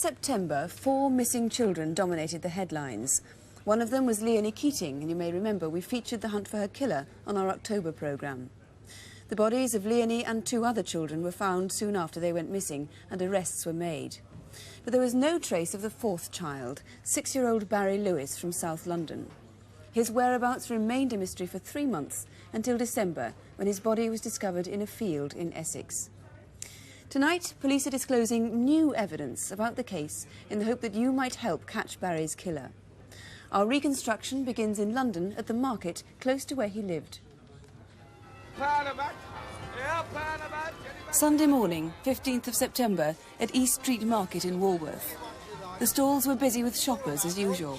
September, 4 missing children dominated the headlines. One of them was Leonie Keating, and you may remember we featured the hunt for her killer on our October programme. The bodies of Leonie and 2 other children were found soon after they went missing, and arrests were made. But there was no trace of the 4th child, 6-year-old Barry Lewis from South London. His whereabouts remained a mystery for 3 months, until December, when his body was discovered in a field in Essex. Tonight, police are disclosing new evidence about the case in the hope that you might help catch Barry's killer. Our reconstruction begins in London at the market close to where he lived. Sunday morning, 15th of September, at East Street Market in Walworth. The stalls were busy with shoppers as usual.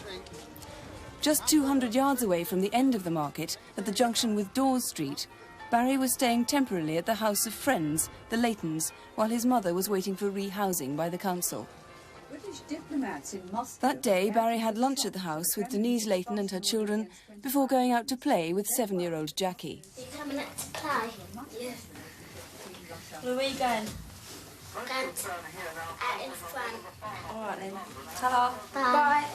Just 200 yards away from the end of the market, at the junction with Dawes Street, Barry was staying temporarily at the house of friends, the Leightons, while his mother was waiting for rehousing by the council. That day, Barry had lunch at the house with Denise Leighton and her children before going out to play with 7-year-old Jackie. Are you coming out to play? Yeah. Where are you going? I'm going out in front. All right then. Ta-ra. Bye. Bye.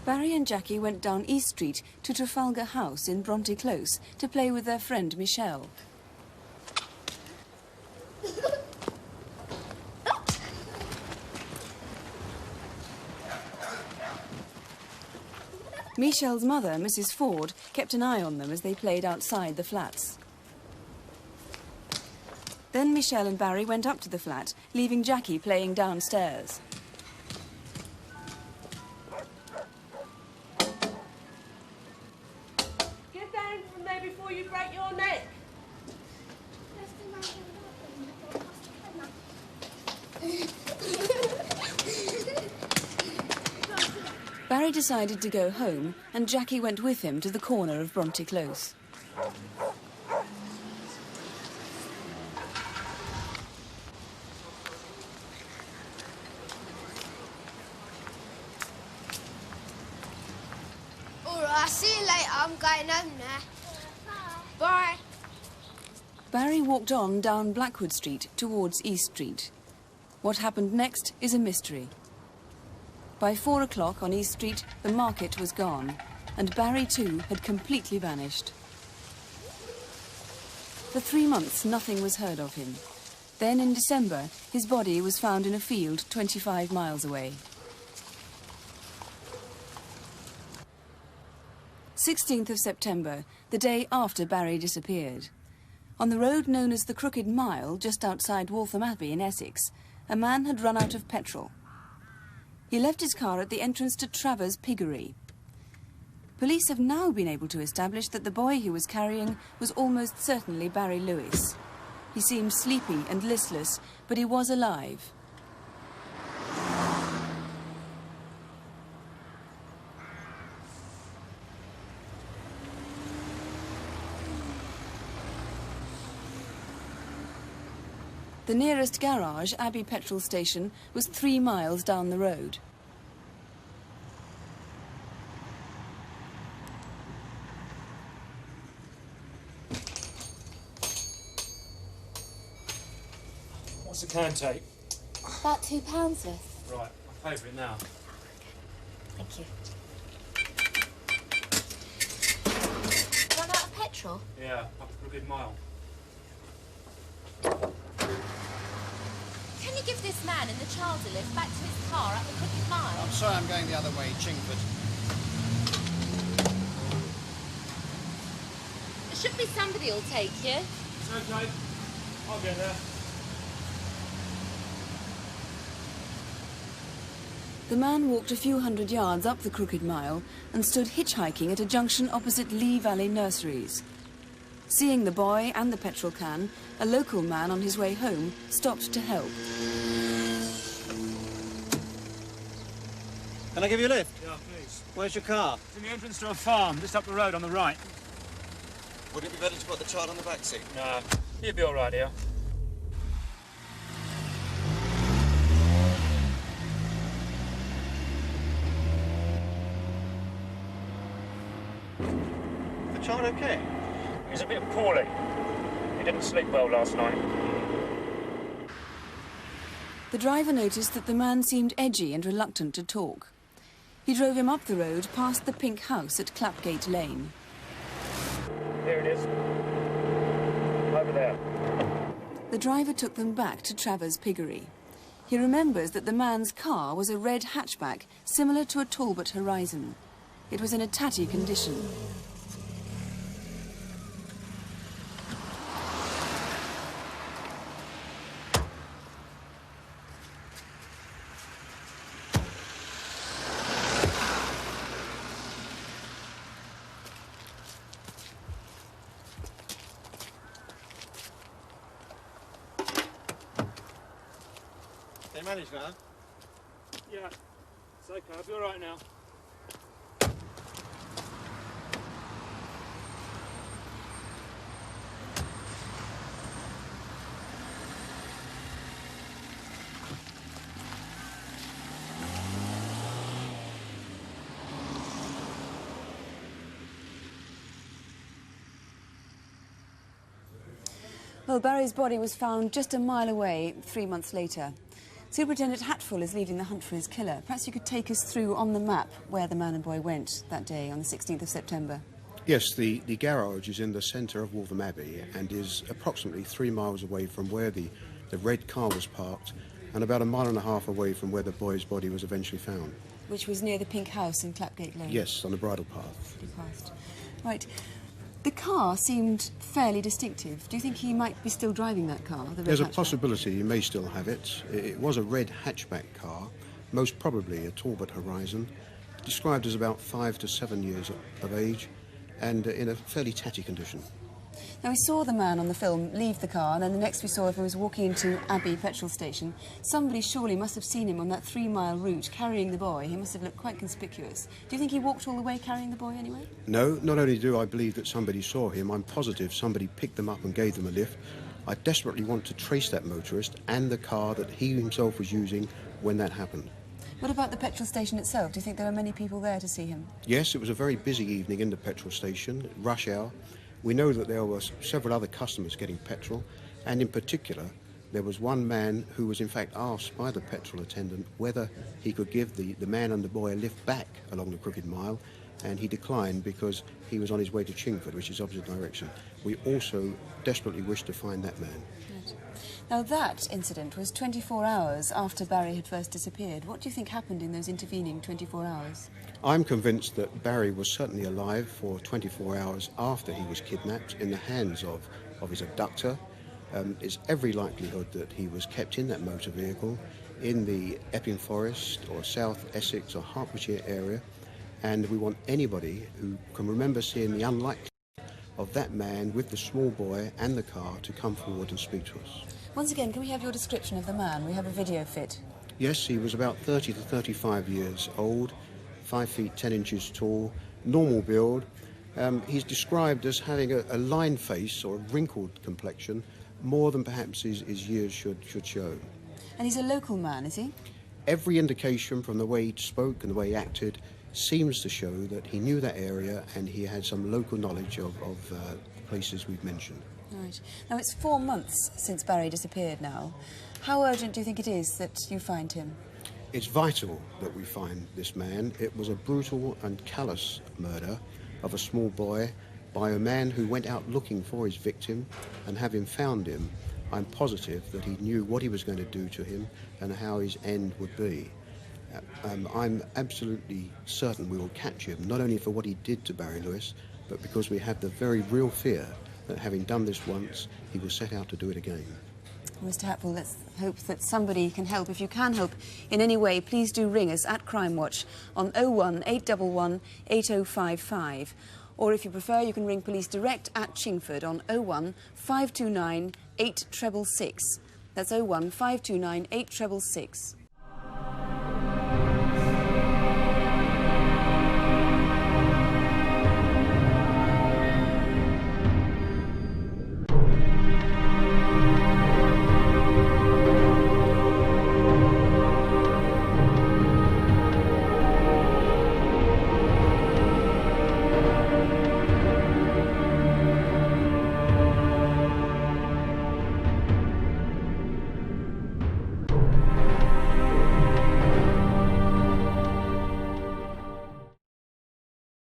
Barry and Jackie went down East Street to Trafalgar House in Bronte Close to play with their friend Michelle. Michelle's mother, Mrs. Ford, kept an eye on them as they played outside the flats. Then Michelle and Barry went up to the flat, leaving Jackie playing downstairs. Get down from there before you break your neck. Barry decided to go home, and Jackie went with him to the corner of Bronte Close. All right, I'll see you later. I'm going home now. Bye. Barry walked on down Blackwood Street towards East Street. What happened next is a mystery. By 4 o'clock on East Street, the market was gone, and Barry too had completely vanished. For 3 months, nothing was heard of him. Then in December, his body was found in a field 25 miles away. 16th of September, the day after Barry disappeared. On the road known as the Crooked Mile, just outside Waltham Abbey in Essex, a man had run out of petrol. He left his car at the entrance to Travers Piggery. Police have now been able to establish that the boy he was carrying was almost certainly Barry Lewis. He seemed sleepy and listless, but he was alive. The nearest garage, Abbey Petrol Station, was 3 miles down the road. What's the can take? About £2 worth. Right, I'll pay for it now. Thank you. Run out of petrol? Yeah, up for a good mile. Can you give this man in the child a lift back to his car up the Crooked Mile? I'm sorry, I'm going the other way, Chingford. There should be somebody who'll take you. It's okay. I'll get there. The man walked a few hundred yards up the Crooked Mile and stood hitchhiking at a junction opposite Lee Valley Nurseries. Seeing the boy and the petrol can, a local man on his way home stopped to help. Can I give you a lift? Yeah, please. Where's your car? It's in the entrance to a farm, just up the road on the right. Would it be better to put the child on the back seat? No. You'll be all right here. The child okay? He's a bit poorly. He didn't sleep well last night. The driver noticed that the man seemed edgy and reluctant to talk. He drove him up the road past the pink house at Clapgate Lane. Here it is. Over there. The driver took them back to Travers Piggery. He remembers that the man's car was a red hatchback, similar to a Talbot Horizon. It was in a tatty condition. They managed now. Yeah, it's okay. I'll be all right now. Well, Barry's body was found just a mile away 3 months later. Superintendent Hatfull is leading the hunt for his killer. Perhaps you could take us through on the map where the man and boy went that day on the 16th of September. Yes, the garage is in the centre of Waltham Abbey and is approximately 3 miles away from where the red car was parked and about 1.5 miles away from where the boy's body was eventually found. Which was near the pink house in Clapgate Lane? Yes, on the bridle path. Right. The car seemed fairly distinctive. Do you think he might be still driving that car? The red There's a hatchback? possibility he may still have it. It was a red hatchback car, most probably a Talbot Horizon, described as about 5 to 7 years of age and in a fairly tatty condition. Now, we saw the man on the film leave the car, and then the next we saw him was walking into Abbey petrol station. Somebody surely must have seen him on that 3-mile route carrying the boy. He must have looked quite conspicuous. Do you think he walked all the way carrying the boy anyway? No, not only do I believe that somebody saw him, I'm positive somebody picked them up and gave them a lift. I desperately want to trace that motorist and the car that he himself was using when that happened. What about the petrol station itself? Do you think there were many people there to see him? Yes, it was a very busy evening in the petrol station, rush hour. We know that there were several other customers getting petrol, and in particular, there was one man who was in fact asked by the petrol attendant whether he could give the man and the boy a lift back along the Crooked Mile, and he declined because he was on his way to Chingford, which is opposite direction. We also desperately wish to find that man. Right. Now, that incident was 24 hours after Barry had first disappeared. What do you think happened in those intervening 24 hours? I'm convinced that Barry was certainly alive for 24 hours after he was kidnapped in the hands of his abductor. There's every likelihood that he was kept in that motor vehicle in the Epping Forest or South Essex or Hertfordshire area, and we want anybody who can remember seeing the unlikely of that man with the small boy and the car to come forward and speak to us. Once again, can we have your description of the man? We have a video fit. Yes, he was about 30 to 35 years old, 5 feet 10 inches tall, normal build. He's described as having a line face or a wrinkled complexion, more than perhaps his years should show. And he's a local man, is he? Every indication from the way he spoke and the way he acted seems to show that he knew that area and he had some local knowledge of the places we've mentioned. Right. Now, it's 4 months since Barry disappeared now. How urgent do you think it is that you find him? It's vital that we find this man. It was a brutal and callous murder of a small boy by a man who went out looking for his victim, and having found him, I'm positive that he knew what he was going to do to him and how his end would be. I'm absolutely certain we will catch him, not only for what he did to Barry Lewis, but because we have the very real fear that having done this once, he will set out to do it again. Mr. Hatfull, let's hope that somebody can help. If you can help in any way, please do ring us at Crimewatch on 01 811 8055. Or if you prefer, you can ring police direct at Chingford on 01 529 8666. That's 01 529 8666.